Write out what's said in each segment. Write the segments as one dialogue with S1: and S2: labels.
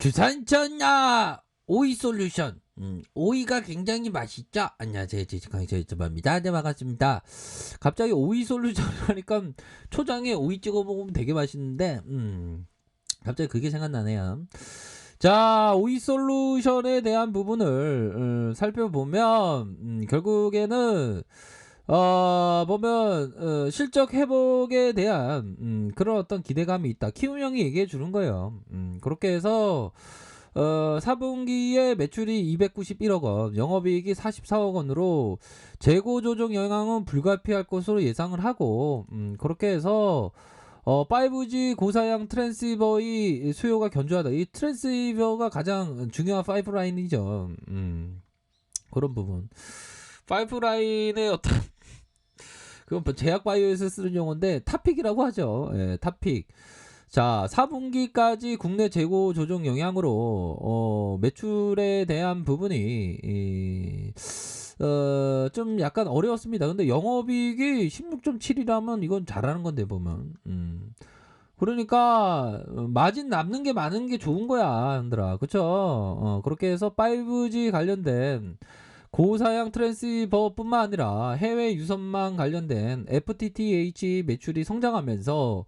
S1: 주산전야 오이솔루션. 오이가 굉장히 맛있죠? 안녕하세요, 제주강의자 유튜버입니다. 네, 반갑습니다. 갑자기 오이솔루션 하니까 초장에 오이 찍어 먹으면 되게 맛있는데 갑자기 그게 생각나네요. 자, 오이솔루션에 대한 부분을 살펴보면 결국에는 보면 실적 회복에 대한 그런 어떤 기대감이 있다. 키움형이 얘기해 주는 거예요. 그렇게 해서 4분기에 매출이 291억 원, 영업이익이 44억 원으로 재고 조정 영향은 불가피할 것으로 예상을 하고, 그렇게 해서 5G 고사양 트랜시버의 수요가 견조하다. 이 트랜시버가 가장 중요한 파이프라인이죠. 그런 부분. 파이프라인의 어떤 그건 제약 바이오에서 쓰는 용어인데 탑픽이라고 하죠. 예, 탑픽. 자, 4분기까지 국내 재고 조정 영향으로 매출에 대한 부분이 좀 약간 어려웠습니다. 근데 영업이익이 16.7이라면 이건 잘하는 건데 보면. 그러니까 마진 남는 게 많은 게 좋은 거야, 형들아. 그쵸? 그렇게 해서 5G 관련된 고사양 트랜시버뿐만 아니라 해외 유선망 관련된 FTTH 매출이 성장하면서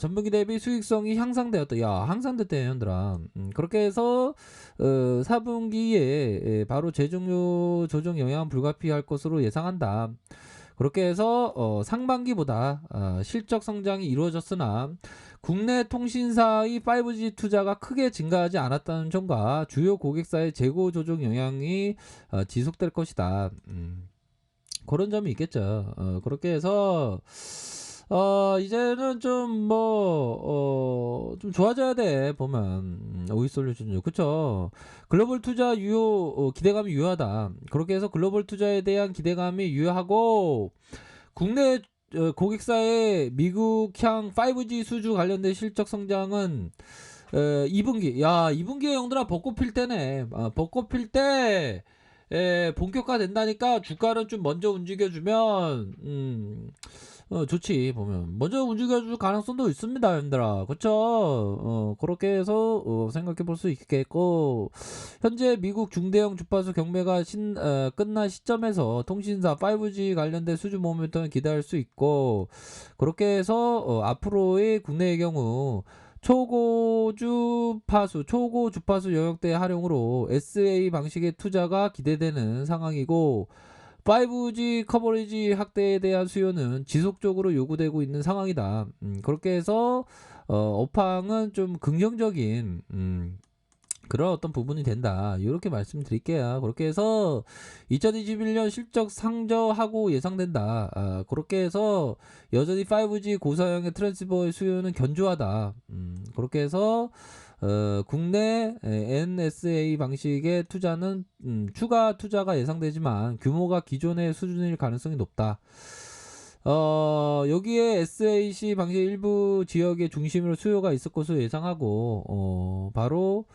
S1: 전분기 대비 수익성이 향상되었다. 야, 향상됐대, 형들아. 그렇게 해서 4분기에 바로 재정료 조정 영향 불가피할 것으로 예상한다. 그렇게 해서 상반기보다 실적 성장이 이루어졌으나 국내 통신사의 5G 투자가 크게 증가하지 않았다는 점과 주요 고객사의 재고 조정 영향이 지속될 것이다. 그런 점이 있겠죠. 그렇게 해서 이제는 좀 좀 좋아져야 돼, 보면. 오이솔루션요. 그쵸? 글로벌 투자 유효, 기대감이 유효하다. 그렇게 해서 글로벌 투자에 대한 기대감이 유효하고, 국내 고객사의 미국향 5G 수주 관련된 실적 성장은 2분기. 야, 2분기에 형들아 벚꽃 필 때네. 벚꽃 필 때, 본격화 된다니까 주가를 좀 먼저 움직여주면, 좋지, 보면. 먼저 움직여줄 가능성도 있습니다, 형들아. 그쵸? 그렇게 해서, 생각해 볼 수 있겠고, 현재 미국 중대형 주파수 경매가 끝난 시점에서 통신사 5G 관련된 수주 모멘텀을 기대할 수 있고, 그렇게 해서, 앞으로의 국내의 경우, 초고 주파수 영역대 활용으로 SA 방식의 투자가 기대되는 상황이고, 5G 커버리지 확대에 대한 수요는 지속적으로 요구되고 있는 상황이다. 그렇게 해서 업황은 좀 긍정적인 그런 어떤 부분이 된다. 이렇게 말씀드릴게요. 그렇게 해서 2021년 실적 상저하고 예상된다. 그렇게 해서 여전히 5G 고사양의 트랜스버의 수요는 견조하다. 그렇게 해서 국내 NSA 방식의 투자는 추가 투자가 예상되지만 규모가 기존의 수준일 가능성이 높다. 여기에 SAC 방식 일부 지역의 중심으로 수요가 있을 것으로 예상하고 바로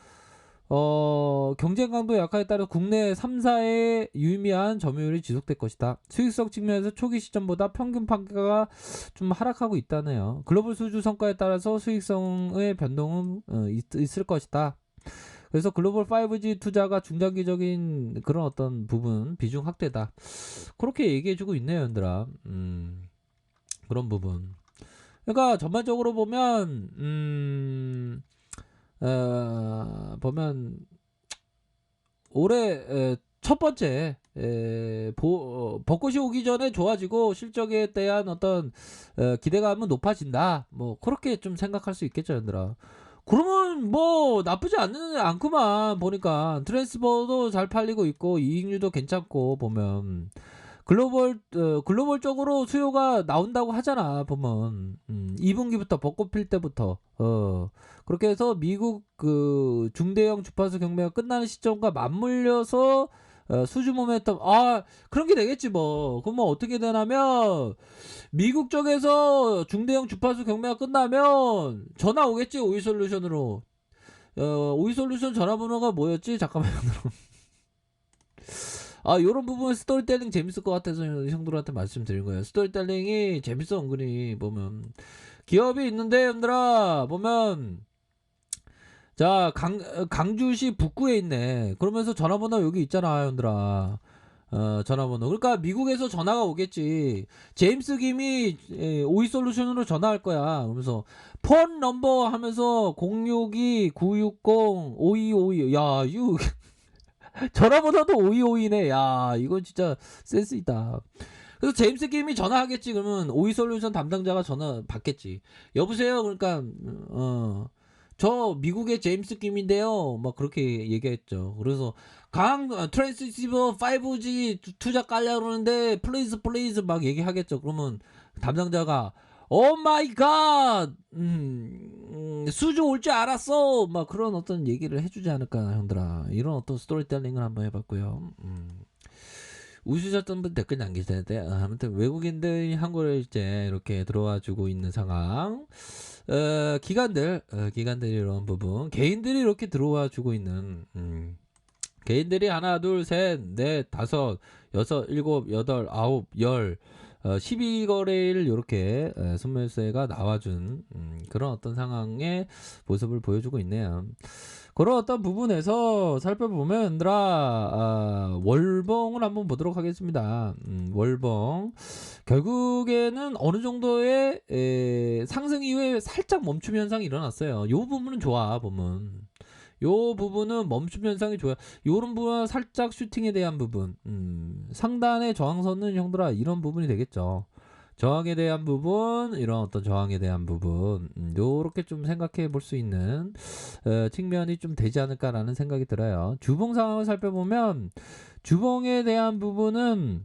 S1: 경쟁 강도 약화에 따라 국내 3사의 유의미한 점유율이 지속될 것이다. 수익성 측면에서 초기 시점보다 평균 판가가 좀 하락하고 있다네요. 글로벌 수주 성과에 따라서 수익성의 변동은 있을 것이다. 그래서 글로벌 5G 투자가 중장기적인 그런 어떤 부분 비중 확대다. 그렇게 얘기해주고 있네요, 얘들아. 그런 부분. 그러니까 전반적으로 보면 보면 올해 첫 번째 벚꽃이 오기 전에 좋아지고 실적에 대한 어떤 기대감은 높아진다. 뭐 그렇게 좀 생각할 수 있겠죠, 얘들아. 그러면 뭐 나쁘지 않구만. 보니까 트랜스퍼도 잘 팔리고 있고 이익률도 괜찮고 보면 글로벌적으로 수요가 나온다고 하잖아, 보면. 2분기부터 벚꽃 필 때부터. 그렇게 해서 미국 그 중대형 주파수 경매가 끝나는 시점과 맞물려서 수주 모멘텀, 그런 게 되겠지, 뭐. 그럼 뭐 어떻게 되냐면, 미국 쪽에서 중대형 주파수 경매가 끝나면 전화 오겠지, 오이솔루션으로. 오이솔루션 전화번호가 뭐였지? 잠깐만요. 요런 부분 스토리텔링 재밌을 것 같아서 형들한테 말씀드린 거예요. 스토리텔링이 재밌어, 은근히 보면. 기업이 있는데, 형들아, 보면, 자, 강주시 북구에 있네. 그러면서 전화번호 여기 있잖아, 형들아. 전화번호. 그러니까 미국에서 전화가 오겠지. 제임스 김이 오이솔루션으로 전화할 거야. 그러면서 폰 넘버 하면서 062-960-5252. 야, 이거 전화번호도 5252네. 야, 이거 진짜 센스 있다. 그래서 제임스 김이 전화하겠지. 그러면 오이솔루션 담당자가 전화 받겠지. 여보세요. 그러니까 저 미국의 제임스 김인데요. 막 그렇게 얘기했죠. 그래서 트랜스시버 5G 투자 깔려 그러는데 플리즈 막 얘기하겠죠. 그러면 담당자가 오 마이 갓 수주 올 줄 알았어. 막 그런 어떤 얘기를 해주지 않을까 형들아. 이런 어떤 스토리텔링을 한번 해봤고요. 웃으셨던 분 댓글 남기셔야 돼. 아무튼 외국인들이 한국에 이제 이렇게 들어와주고 있는 상황. 기관들이 이런 부분, 개인들이 이렇게 들어와주고 있는, 개인들이 하나, 둘, 셋, 넷, 다섯, 여섯, 일곱, 여덟, 아홉, 열, 12거래일 이렇게 손매수세가 나와준 그런 어떤 상황의 모습을 보여주고 있네요. 그런 어떤 부분에서 살펴보면 월봉을 한번 보도록 하겠습니다. 월봉 결국에는 어느 정도의 상승 이후에 살짝 멈춤 현상이 일어났어요. 요 부분은 좋아 보면. 요 부분은 멈춤 현상이 좋아요. 요런 부분은 살짝 슈팅에 대한 부분. 상단의 저항선은 형들아 이런 부분이 되겠죠. 저항에 대한 부분, 이런 어떤 저항에 대한 부분, 요렇게 좀 생각해 볼 수 있는 측면이 좀 되지 않을까라는 생각이 들어요. 주봉 상황을 살펴보면 주봉에 대한 부분은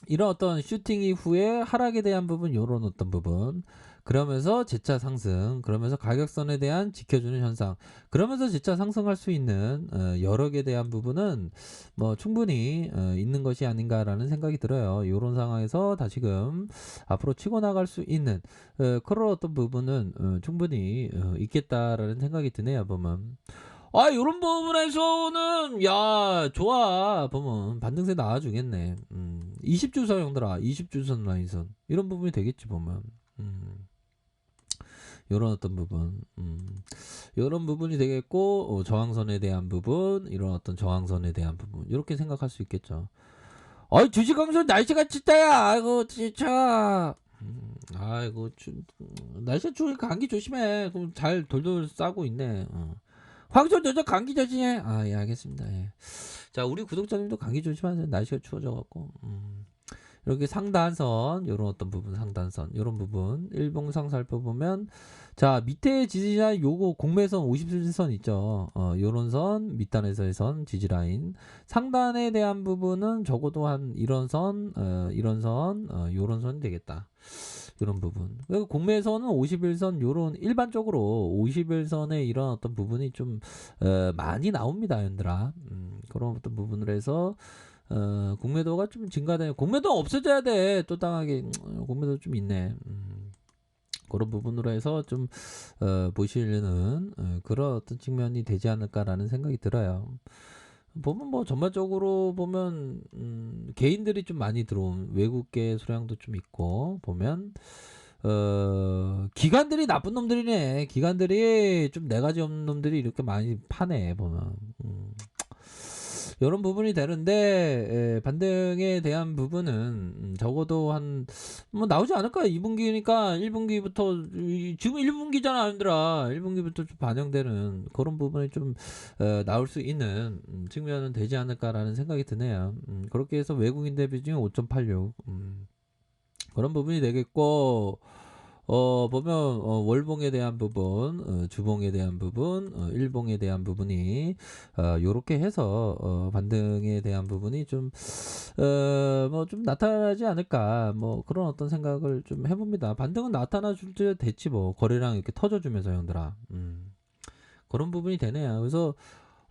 S1: 이런 어떤 슈팅 이후에 하락에 대한 부분, 요런 어떤 부분, 그러면서 재차 상승, 그러면서 가격선에 대한 지켜주는 현상, 그러면서 재차 상승할 수 있는 여력에 대한 부분은 뭐 충분히 있는 것이 아닌가라는 생각이 들어요. 이런 상황에서 다시금 앞으로 치고 나갈 수 있는 그런 어떤 부분은 충분히 있겠다라는 생각이 드네요. 보면 요런 부분에서는 야 좋아 보면 반등세 나와주겠네. 20주선 형들아, 20주선 라인선 이런 부분이 되겠지 보면. 요런 어떤 부분, 요런 부분이 되겠고, 저항선에 대한 부분, 이런 어떤 저항선에 대한 부분, 이렇게 생각할 수 있겠죠. 주식강선 날씨가 춥다야. 아이고, 진짜. 아이고, 날씨가 추우니까 감기 조심해. 그럼 잘 돌돌 싸고 있네. 황선 여자 감기 조심해. 예, 알겠습니다. 예. 자, 우리 구독자님도 감기 조심하세요. 날씨가 추워져갖고. 이렇게 상단선, 요런 어떤 부분, 상단선, 요런 부분, 일봉상 살펴보면, 자, 밑에 지지라인 요거 공매선 50선 있죠. 요런 선, 밑단에서의 선, 지지라인. 상단에 대한 부분은 적어도 한 이런 선, 이런 선, 요런 선이 되겠다. 이런 부분. 그리고 공매선은 51선, 요런, 일반적으로 51선의 이런 어떤 부분이 좀, 많이 나옵니다, 연들아. 그런 어떤 부분을 해서, 공매도가 좀 증가돼요. 공매도 없어져야 돼. 또 당하게 공매도 좀 있네. 그런 부분으로 해서 좀 보시는 그런 어떤 측면이 되지 않을까라는 생각이 들어요. 보면 뭐 전반적으로 보면 개인들이 좀 많이 들어온 외국계 수량도 좀 있고 보면 기관들이 나쁜 놈들이네. 기관들이 좀 네 가지 없는 놈들이 이렇게 많이 파네 보면. 이런 부분이 되는데 반등에 대한 부분은 적어도 한 뭐 나오지 않을까요? 2분기니까 1분기부터 지금 1분기잖아, 얘들아. 1분기부터 좀 반영되는 그런 부분이 좀 나올 수 있는 측면은 되지 않을까라는 생각이 드네요. 그렇게 해서 외국인 대비 중에 5.86 그런 부분이 되겠고 보면 월봉에 대한 부분, 주봉에 대한 부분, 일봉에 대한 부분이 요렇게 해서 반등에 대한 부분이 좀 뭐 좀 나타나지 않을까 뭐 그런 어떤 생각을 좀 해봅니다. 반등은 나타나 줄 때 됐지 뭐 거래량 이렇게 터져주면서 형들아. 그런 부분이 되네요. 그래서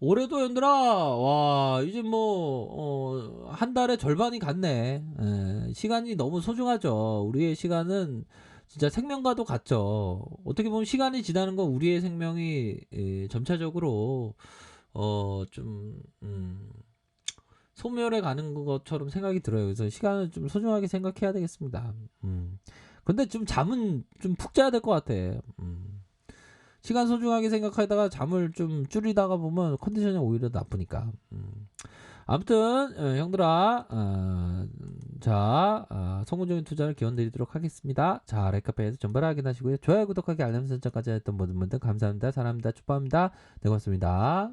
S1: 올해도 형들아 와 이제 뭐 한 달의 절반이 갔네. 시간이 너무 소중하죠. 우리의 시간은 진짜 생명과도 같죠. 어떻게 보면 시간이 지나는 건 우리의 생명이 점차적으로 좀 소멸해 가는 것처럼 생각이 들어요. 그래서 시간을 좀 소중하게 생각해야 되겠습니다. 근데 좀 잠은 좀 푹 자야 될 것 같아. 시간 소중하게 생각하다가 잠을 좀 줄이다가 보면 컨디션이 오히려 나쁘니까. 아무튼 형들아, 자, 성공적인 투자를 기원드리도록 하겠습니다. 자, 렉카페에서 정보를 확인하시고요. 좋아요, 구독하기, 알람 설정까지 했던 모든 분들 감사합니다. 사랑합니다. 축복합니다. 네, 고맙습니다.